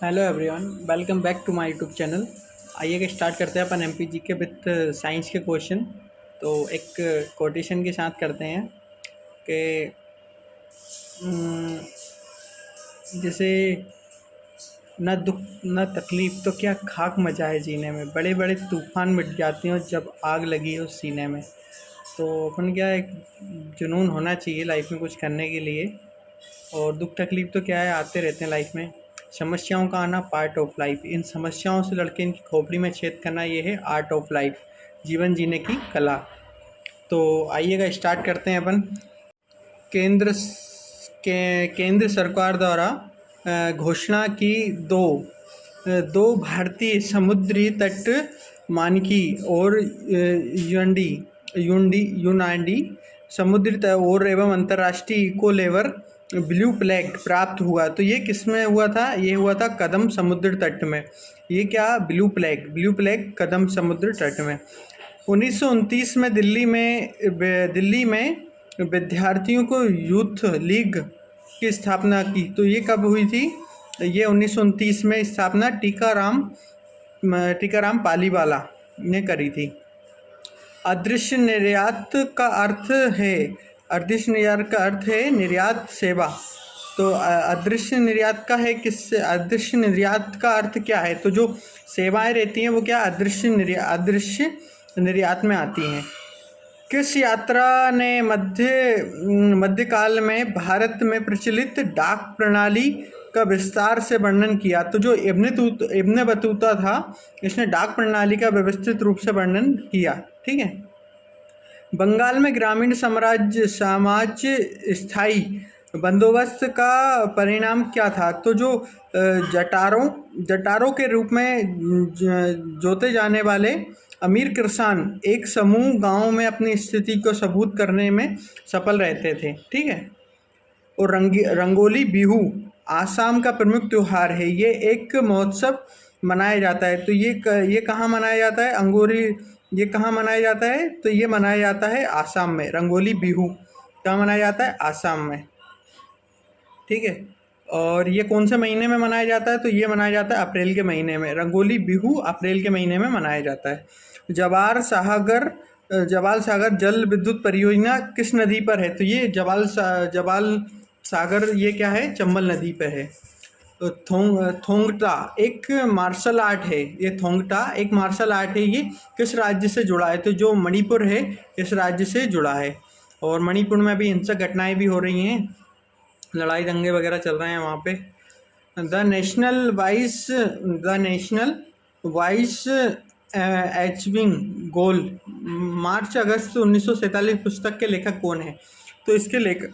Hello everyone, welcome back to my YouTube channel. आइए कि start करते हैं अपन एमपीजी के विथ साइंस के क्वेश्चन। तो एक कोटेशन के साथ करते हैं कि हम्म, जैसे न दुख न तकलीफ तो क्या खाक मचा है जीने में, बड़े बड़े तूफान मिट जाते हैं जब आग लगी हो सीने में। तो अपन क्या एक जुनून होना चाहिए लाइफ में कुछ करने के लिए। और दुख तकलीफ तो क्या है, आते रहते हैं लाइफ में। समस्याओं का आना पार्ट ऑफ लाइफ। इन समस्याओं से लड़के इनकी खोपड़ी में छेद करना, ये है आर्ट ऑफ लाइफ, जीवन जीने की कला। तो आइएगा स्टार्ट करते हैं अपन। केंद्र सरकार द्वारा घोषणा की दो भारतीय समुद्री तट मानकी और यूएनडी यूनाडी समुद्री तट और एवं अंतर्राष्ट्रीय इको लेवल ब्लू फ्लैग प्राप्त हुआ। तो ये किस में हुआ था? ये हुआ था कदम समुद्र तट में। ये क्या? ब्लू फ्लैग कदम समुद्र तट में। 1929 में दिल्ली में विद्यार्थियों को यूथ लीग की स्थापना की। तो ये कब हुई थी? ये 1929 में स्थापना टीकाराम पालीवाला ने करी थी। अदृश्य निर्यात का अर्थ है निर्यात सेवा। तो अदृश्य निर्यात का है किससे? अदृश्य निर्यात का अर्थ क्या है? तो जो सेवाएं रहती हैं वो क्या अदृश्य निर्यात में आती हैं। किस यात्रा ने मध्यकाल में भारत में प्रचलित डाक प्रणाली का विस्तार से वर्णन किया? तो जो इब्न बतूता था, इसने डाक प्रणाली का व्यवस्थित रूप से वर्णन किया। ठीक है। बंगाल में ग्रामीण समाज स्थायी बंदोबस्त का परिणाम क्या था? तो जो जटारों के रूप में जोते जाने वाले अमीर किसान एक समूह गांव में अपनी स्थिति को सबूत करने में सफल रहते थे। ठीक है। और रंगोली बिहू आसाम का प्रमुख त्योहार है। ये एक महोत्सव मनाया जाता है। तो ये कहाँ मनाया जाता है? ये कहाँ मनाया जाता है? तो ये मनाया जाता है आसाम में। रंगोली बिहू कहाँ मनाया जाता है? आसाम में। ठीक है। और ये कौन से महीने में मनाया जाता है? तो ये मनाया जाता है अप्रैल के महीने में। रंगोली बिहू अप्रैल के महीने में मनाया जाता है। जवाल सागर जल विद्युत परियोजना किस नदी पर है? तो ये जवाल सागर ये क्या है? चंबल नदी पर है। तो थोंगटा एक मार्शल आर्ट है। ये थोंगटा एक मार्शल आर्ट है। ये किस राज्य से जुड़ा है? तो जो मणिपुर है इस राज्य से जुड़ा है। और मणिपुर में अभी हिंसक घटनाएं भी हो रही हैं, लड़ाई दंगे वगैरह चल रहे हैं वहाँ पे। द नेशनल वाइस अचीविंग गोल मार्च अगस्त 1947 पुस्तक के लेखक कौन है? तो इसके लेखक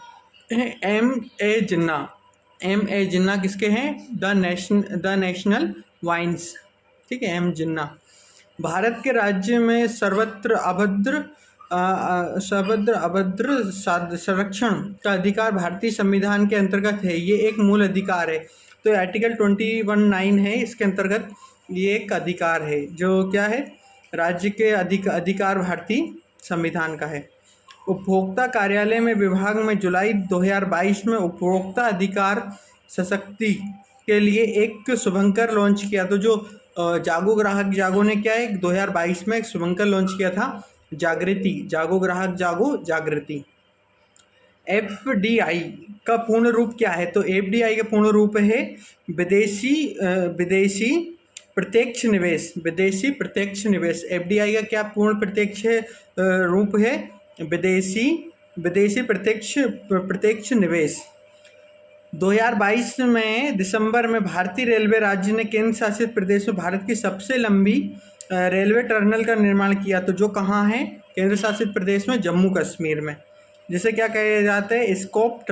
हैं एम ए जिन्ना किसके हैं? The national wines. ठीक है, एम जिन्ना। भारत के राज्य में सर्वत्र अभद्र संरक्षण का अधिकार भारतीय संविधान के अंतर्गत है। ये एक मूल अधिकार है। तो आर्टिकल 21(9) है, इसके अंतर्गत ये एक अधिकार है जो क्या है? राज्य के अधिकार भारतीय संविधान का है। उपभोक्ता कार्यालय में विभाग में जुलाई 2022 में उपभोक्ता अधिकार सशक्ति के लिए एक शुभंकर लॉन्च किया। तो जो जागो ग्राहक जागो ने क्या है 2022 में एक शुभंकर लॉन्च किया था, जागो ग्राहक जागृति। एफडीआई का पूर्ण रूप क्या है? तो एफडीआई का पूर्ण रूप है विदेशी प्रत्यक्ष निवेश। एफडीआई का क्या पूर्ण प्रत्यक्ष रूप है? विदेशी प्रत्यक्ष निवेश। 2022 में दिसंबर में भारतीय रेलवे राज्य ने केंद्र शासित प्रदेश में भारत की सबसे लंबी रेलवे टनल का निर्माण किया। तो जो कहाँ है? केंद्र शासित प्रदेश में जम्मू कश्मीर में, जिसे क्या कहे जाते हैं? स्कोप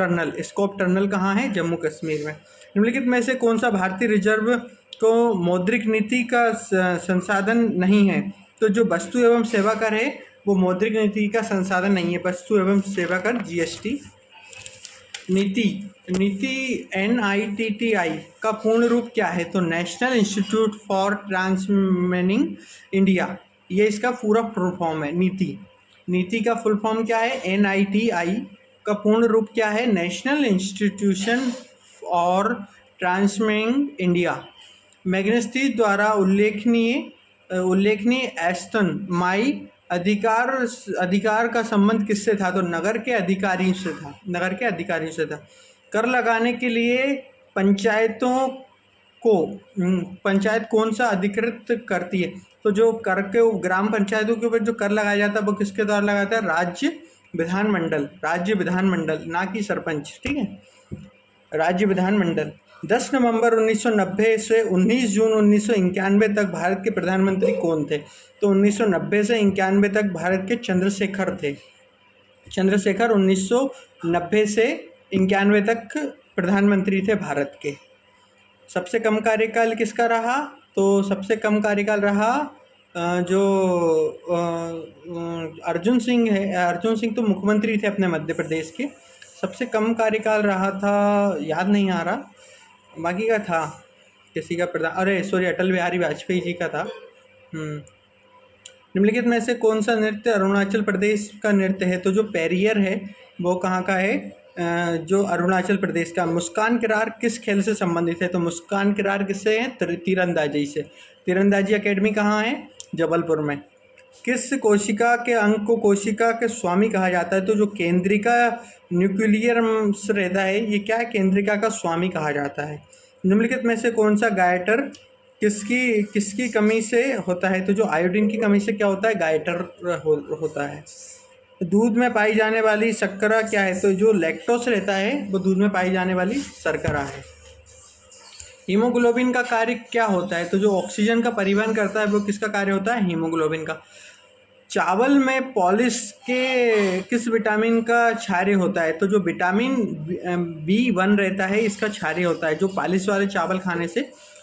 टनल कहाँ है? जम्मू कश्मीर में। निम्नलिखित में से कौन सा भारतीय रिजर्व को मौद्रिक नीति का संसाधन नहीं है? तो जो वस्तु एवं सेवा कर है वो मौद्रिक नीति का संसाधन नहीं है। वस्तु एवं सेवा कर जीएसटी। नीति NITTI का पूर्ण रूप क्या है? तो national institute for transforming India, ये इसका पूरा फुल फॉर्म है। नीति का फुल फॉर्म क्या है? NITI का पूर्ण रूप क्या है? National institution for transforming India. मैग्नेस्टीज द्वारा उल्लेखनीय एस्टन माई अधिकार का संबंध किससे था? तो नगर के अधिकारियों से था। कर लगाने के लिए पंचायत कौन सा अधिकृत करती है? तो जो कर के ग्राम पंचायतों के ऊपर जो कर लगाया जाता है वो किसके द्वारा लगाता है? राज्य विधानमंडल, ना कि सरपंच। ठीक है, राज्य विधानमंडल। 10 नवंबर 1990 से 19 जून 1991 तक भारत के प्रधानमंत्री कौन थे? तो 1990 से 91 तक भारत के चंद्रशेखर थे। चंद्रशेखर 1990 से 91 तक प्रधानमंत्री थे भारत के। सबसे कम कार्यकाल किसका रहा? तो सबसे कम कार्यकाल रहा जो अर्जुन सिंह है। अर्जुन सिंह तो मुख्यमंत्री थे अपने मध्य प्रदेश के। सबसे कम कार्यकाल रहा था, याद नहीं आ रहा, बाकी का था किसी का अटल बिहारी वाजपेयी जी का था। निम्नलिखित में से कौन सा नृत्य अरुणाचल प्रदेश का नृत्य है? तो जो पैरियर है वो कहाँ का है? जो अरुणाचल प्रदेश का। मुस्कान किरार किस खेल से संबंधित है? तो मुस्कान किरार किससे है? तीरंदाजी से। तीरंदाजी एकेडमी कहाँ है? जबलपुर में। किस कोशिका के अंग को कोशिका के स्वामी कहा जाता है? तो जो केंद्रिका न्यूक्लियस रहता है, ये क्या है? केंद्रिका का स्वामी कहा जाता है। निम्नलिखित में से कौन सा गायटर किसकी कमी से होता है? तो जो आयोडीन की कमी से क्या होता है? गायटर होता है। दूध में पाई जाने वाली शर्करा क्या है? तो जो लैक्टोस रहता है वो दूध में पाई जाने वाली शर्करा है। हीमोग्लोबिन का कार्य क्या होता है? तो जो ऑक्सीजन का परिवहन करता है वो किसका कार्य होता है? हीमोग्लोबिन का। चावल में पॉलिश के किस विटामिन का क्षार्य होता है? तो जो विटामिन B1 रहता है इसका क्षार्य होता है। जो पॉलिश वाले चावल खाने से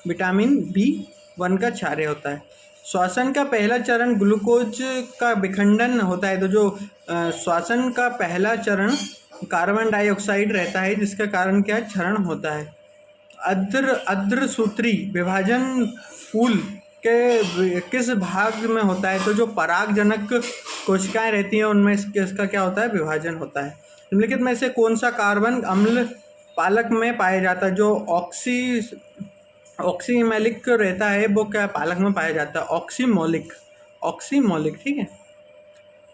विटामिन B1 का क्षार्य होता है। श्वसन का पहला चरण ग्लूकोज का विखंडन होता है। तो जो श्वसन का पहला चरण कार्बन डाइऑक्साइड रहता है, जिसका कारण क्या है? क्षरण होता है। अर्धसूत्री विभाजन फूल के किस भाग में होता है? तो जो परागजनक कोशिकाएं रहती हैं उनमें इसका क्या होता है? विभाजन होता है। निम्नलिखित में से कौन सा कार्बन अम्ल पालक में पाया जाता है? जो ऑक्सीमैलिक रहता है वो क्या पालक में पाया जाता है? ऑक्सीमोलिक। ठीक है।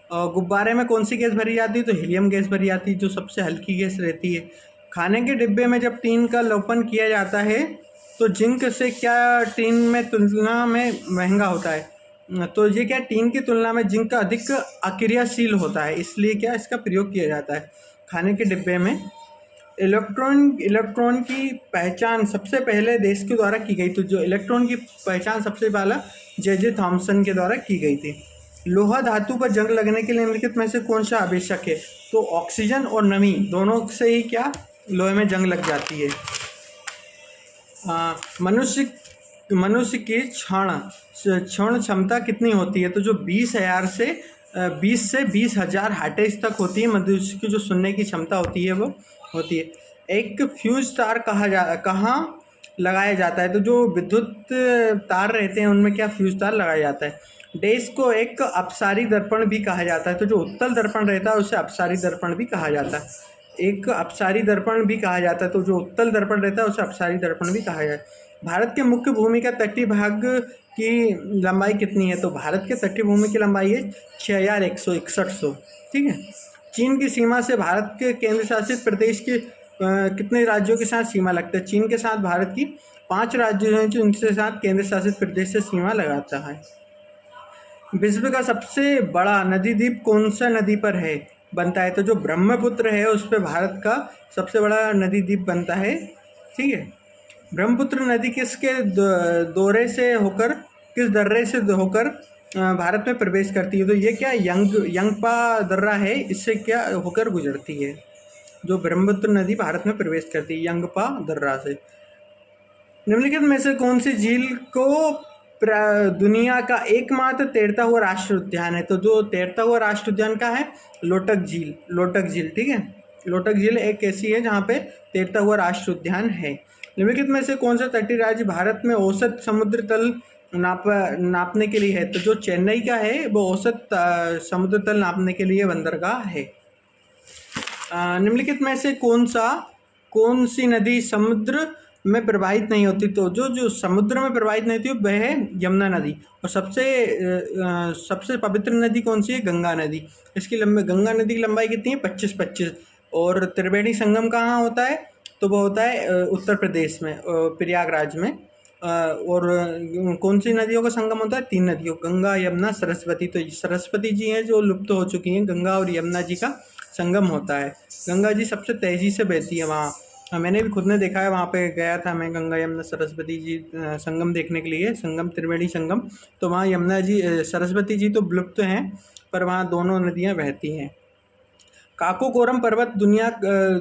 गुब्बारे में कौन सी गैस भरी जाती है? तो हीलियम गैस भरी जाती है, जो सबसे हल्की गैस रहती है। खाने के डिब्बे में जब टीन का लोपन किया जाता है तो जिंक से क्या टीन में तुलना में महंगा होता है? तो ये क्या, टीन की तुलना में जिंक अधिक अक्रियाशील होता है, इसलिए क्या इसका प्रयोग किया जाता है खाने के डिब्बे में। इलेक्ट्रॉन की पहचान सबसे पहले देश के द्वारा की गई। तो जो इलेक्ट्रॉन की पहचान सबसे पहला जे थॉमसन के द्वारा की गई थी। लोहा धातु पर जंग लगने के लिए निम्नलिखित में से कौन सा आवश्यक है? तो ऑक्सीजन और नमी दोनों से ही क्या लोहे में जंग लग जाती है। मनुष्य की क्षण क्षमता कितनी होती है? तो जो 20,000 से 20,000 हर्ट्ज तक होती है मनुष्य की जो सुनने की क्षमता होती है वो होती है। एक फ्यूज तार कहाँ लगाया जाता है? तो जो विद्युत तार रहते हैं उनमें क्या फ्यूज तार लगाया जाता है। देश को एक अपसारी दर्पण भी कहा जाता है। तो जो उत्तल दर्पण रहता है उसे अपसारी दर्पण भी कहा जाता है। एक अपसारी दर्पण भी कहा जाता है। तो जो उत्तल दर्पण रहता है उसे अपसारी दर्पण भी कहा जाता है। भारत के मुख्य भूमि का तटीय भाग की लंबाई कितनी है? तो भारत के तटीय भूमि की लंबाई है 6161। ठीक है। चीन की सीमा से भारत के केंद्र शासित प्रदेश के कितने राज्यों के साथ सीमा लगता है? चीन के साथ भारत की 5 राज्य हैं जो उनके साथ केंद्र शासित प्रदेश से सीमा लगाता है। विश्व का सबसे बड़ा नदी द्वीप कौन सा नदी पर है बनता है? तो जो ब्रह्मपुत्र है उस पर भारत का सबसे बड़ा नदी द्वीप बनता है। ठीक है। ब्रह्मपुत्र नदी किसके दर्रे से होकर भारत में प्रवेश करती है? तो ये क्या यंगपा दर्रा है, इससे क्या होकर गुजरती है। जो ब्रह्मपुत्र नदी भारत में प्रवेश करती है यंगपा दर्रा से। निम्नलिखित में से कौन सी झील को दुनिया का एकमात्र तैरता हुआ राष्ट्रीय उद्यान है? तो जो तैरता हुआ राष्ट्रीय उद्यान का है लोटक झील। ठीक है। लोटक झील एक ऐसी है जहाँ पे तैरता हुआ राष्ट्रीय उद्यान है। निम्नलिखित में से कौन सा तटीय राज्य भारत में औसत समुद्र तल नापने के लिए है? तो जो चेन्नई का है वो औसत समुद्र तल नापने के लिए बंदरगाह है। निम्नलिखित में से कौन सी नदी समुद्र में प्रवाहित नहीं होती, तो जो जो समुद्र में प्रवाहित नहीं होती वह है यमुना नदी। और सबसे पवित्र नदी कौन सी है? गंगा नदी। इसकी गंगा नदी की लंबाई कितनी है? 25-25। और त्रिवेणी संगम कहाँ होता है? तो वो होता है उत्तर प्रदेश में, प्रयागराज में। और कौन सी नदियों का संगम होता है? 3 नदियों, गंगा, यमुना, सरस्वती। तो सरस्वती जी हैं जो लुप्त हो चुकी हैं, गंगा और यमुना जी का संगम होता है। गंगा जी सबसे तेज़ी से बहती है वहाँ। मैंने भी खुद ने देखा है, वहाँ पे गया था मैं, गंगा यमुना सरस्वती जी संगम देखने के लिए, संगम त्रिवेणी संगम। तो वहाँ यमुना जी सरस्वती जी तो विलुप्त हैं, पर वहाँ दोनों नदियाँ बहती हैं। काकोकोरम पर्वत दुनिया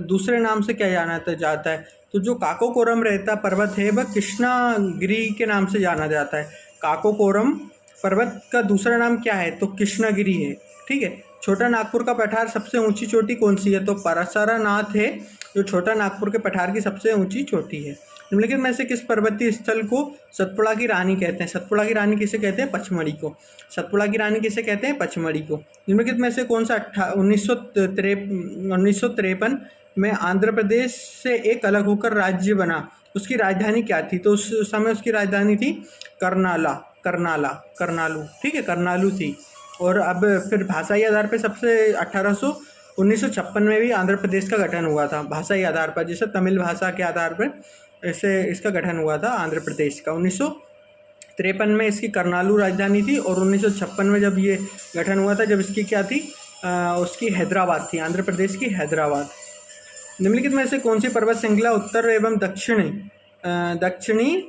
दूसरे नाम से क्या जाना जाता है? तो जो काकोकोरम रहता पर्वत है वह कृष्णागिरी के नाम से जाना जाता है। काकोकोरम पर्वत का दूसरा नाम क्या है? तो कृष्णागिरी है। ठीक है। छोटा नागपुर का पठार सबसे ऊंची चोटी कौन सी है? तो परासारानाथ है, जो छोटा नागपुर के पठार की सबसे ऊंची चोटी है। निम्नलिखित में से किस पर्वतीय स्थल को सतपुड़ा की रानी कहते हैं? सतपुड़ा की रानी किसे कहते हैं? पचमढ़ी को। सतपुड़ा की रानी किसे कहते हैं? पचमढ़ी को। निम्नलिखित में से कौन सा 1953 में आंध्र प्रदेश से एक अलग होकर राज्य बना, उसकी राजधानी क्या थी? तो उस समय उसकी राजधानी थी करनालू। ठीक है, करनालू थी। और अब फिर भाषाई आधार पे सबसे 1956 में भी आंध्र प्रदेश का गठन हुआ था, भाषाई आधार पर, जैसे तमिल भाषा के आधार पर ऐसे इसका गठन हुआ था आंध्र प्रदेश का। 1953 में इसकी करनालू राजधानी थी, और 1956 में जब ये गठन हुआ था, जब इसकी क्या थी, उसकी हैदराबाद थी, आंध्र प्रदेश की हैदराबाद। निम्नलिखित में से कौन सी पर्वत श्रृंखला उत्तर एवं दक्षिणी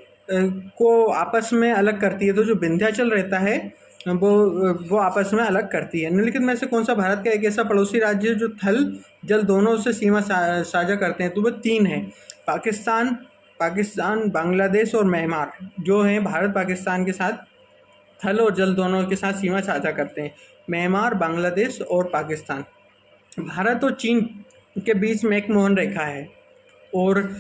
को आपस में अलग करती है? तो जो विंध्याचल रहता है वो आपस में अलग करती है। निम्नलिखित में से कौन सा भारत का एक ऐसा पड़ोसी राज्य है जो थल जल दोनों से सीमा साझा करते हैं? तो वो 3 है, पाकिस्तान, बांग्लादेश और म्यांमार, जो हैं भारत पाकिस्तान के साथ थल और जल दोनों के साथ सीमा साझा करते हैं। म्यांमार, बांग्लादेश और पाकिस्तान। भारत और चीन के बीच मैकमोहन रेखा है, और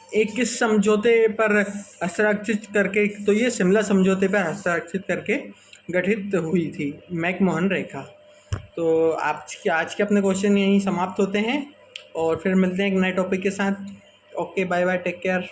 एक किस समझौते पर हस्ताक्षरित करके, तो ये शिमला समझौते पर हस्ताक्षरित करके गठित हुई थी मैकमोहन रेखा। तो आज के अपने क्वेश्चन यहीं समाप्त होते हैं, और फिर मिलते हैं एक नए टॉपिक के साथ। Okay, bye bye, take care.